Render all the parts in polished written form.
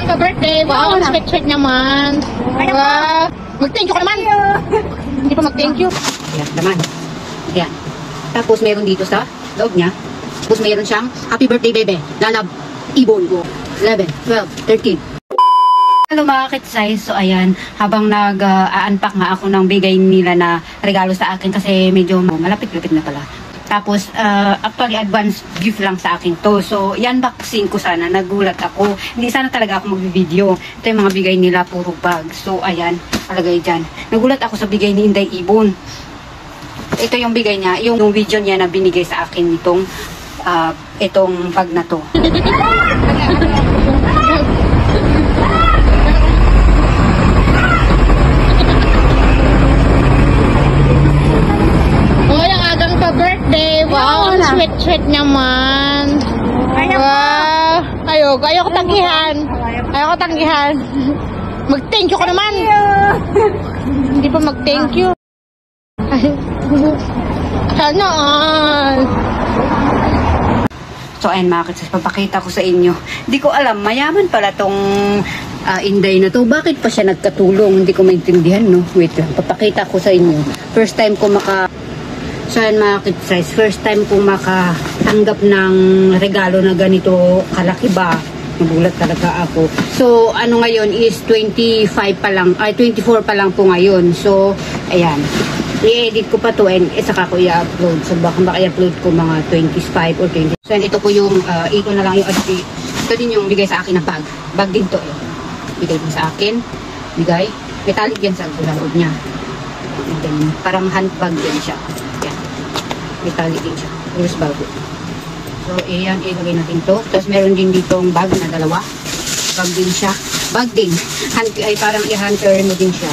Agang ka-birthday. Wow, sweet naman. Wow. Mag-thank you ka naman. Hindi pa mag-thank you. Ayan, naman. Ayan. Tapos meron dito sa loob niya. Tapos meron siyang happy birthday bebe. Lalab ibon ko. 11, 12, 13. Hello mga kitsay. So ayan, habang nag-unpack nga ako ng bigay nila na regalo sa akin kasi medyo malapit-lapit na pala. Tapos, actually, advance gift lang sa akin to. So, yan boxing ko sana. Nagulat ako. Hindi sana talaga ako mag-video. Ito yung mga bigay nila, puro bag. So, ayan, palagay dyan. Nagulat ako sa bigay ni Inday Ibon. Ito yung bigay niya, yung video niya na binigay sa akin itong bag na to. Birthday. Wow, sweet naman. Wow. Ayoko tanggihan. Ayoko tanggihan. Mag-thank you ka naman. Hindi pa mag-thank you. Sana all. So, ayan mga kitsay, papakita ko sa inyo. Hindi ko alam, mayaman pala tong Inday na to. Bakit pa siya nagkatulong? Hindi ko maintindihan, no? Wait lang, papakita ko sa inyo. First time ko So yan mga kitsay, first time kong makatanggap ng regalo na ganito kalaki ba. Nagulat talaga ako. So ano ngayon is 25 pa lang, 24 pa lang po ngayon. So ayan, i-edit ko pa to and saka ko i-upload. So baka i-upload ko mga 25 or 20. So yan, ito po yung, ito na lang yung, ito din yung bigay sa akin na bag. Bag din to eh. Bigay din sa akin. Bigay. Metallic yan sa loob niya. Parang handbag din siya. Metallic din siya. Rose bago. So, ayan, ilagay natin to. Tapos, meron din ditong bag na dalawa. Bag din siya. Bag din. Ay, parang i-hunter mo din siya.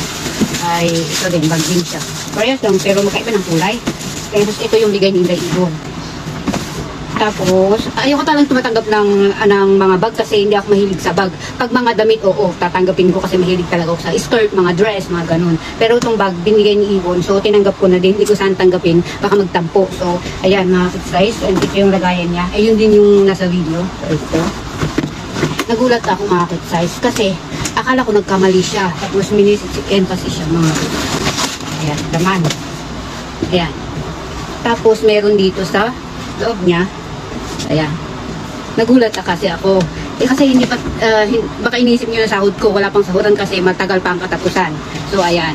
Ay, ito din. Bag din siya. Parehas lang, pero magkaiba ng kulay. Tapos, ito yung bigay ni Inday Ibon. Tapos, ayoko talagang tumatanggap ng mga bag kasi hindi ako mahilig sa bag. Pag mga damit, oo, tatanggapin ko kasi mahilig talaga ako sa skirt, mga dress, mga ganun. Pero itong bag, binigay ni Ibon, so tinanggap ko na din. Hindi ko saan tanggapin, baka magtampo. So, ayan, mga size, and ito yung lagayan niya. Ayun din yung nasa video. So, ito. Nagulat ako mga size kasi akala ko nagkamali siya. Tapos, emphasis siya, mga ayan, laman. Ayan. Tapos, meron dito sa loob niya. Ayan. Nagulat na kasi ako. Kasi hindi pa, baka inisip nyo na sahod ko. Wala pang sahuran kasi matagal pa ang katapusan. So, ayan.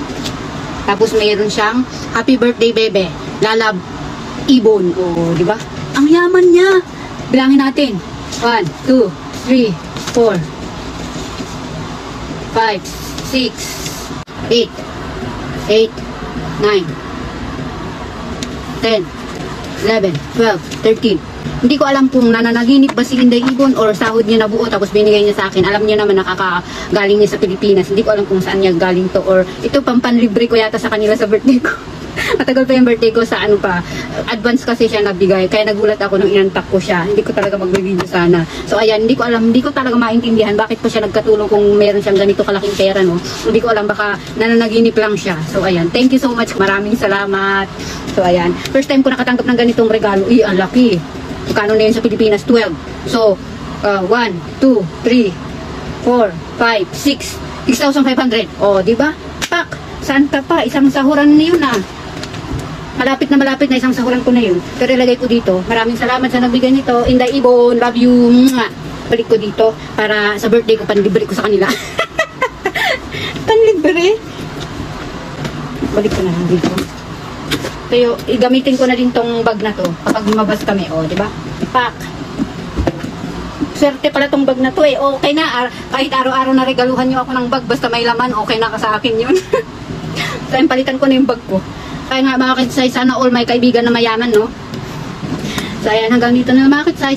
Tapos, mayroon siyang happy birthday, bebe. Lalab ibon. O, di ba? Ang yaman niya. Bilangin natin. 1, 2, 3, 4, 5, 6, 8, 8, 9, 10, 11, 12, 13. Hindi ko alam kung nananaginip ba si Inday Ibon or sahod niya na buo tapos binigay niya sa akin. Alam niya naman nakakagaling niya sa Pilipinas. Hindi ko alam kung saan niya galing to or ito pampanlibre ko yata sa kanila sa birthday ko. Matagal pa yung birthday ko sa ano pa. Advance kasi siya nabigay. Kaya nagulat ako nung inantak ko siya. Hindi ko talaga mag-review sana. So ayan, hindi ko alam, hindi ko talaga maintindihan bakit po siya nagkatulong kung meron siyang ganito kalaking pera, no? Hindi ko alam, baka nananaginip lang siya. So ayan, thank you so much. Maraming salamat. So ayan, first time ko nakatanggap ng ganitong regalo. Ang laki. Kano na yun sa Pilipinas? 12. So, 1, 2, 3, 4, 5, 6, 6,500. O, diba? Pak! Saan ka pa? Isang sahuran na yun ah. Malapit na isang sahuran ko na yun. Pero ilagay ko dito. Maraming salamat sa nagbigay nito. Inday Ibon, love you. Mwah! Balik ko dito para sa birthday ko, panlibre ko sa kanila. Panlibre? Balik ko na lang dito. Kaya, igamitin ko na din tong bag na to kapag lumabas kami, o, diba? Pak! Swerte pala tong bag na to eh. Okay na, kahit araw-araw na regaluhan nyo ako ng bag, basta may laman, okay na ka sa akin yun. Kaya palitan ko na yung bag ko. Kaya nga mga kitsay, sana all may kaibigan na mayaman, no? So, ayan, hanggang dito na mga kitsay.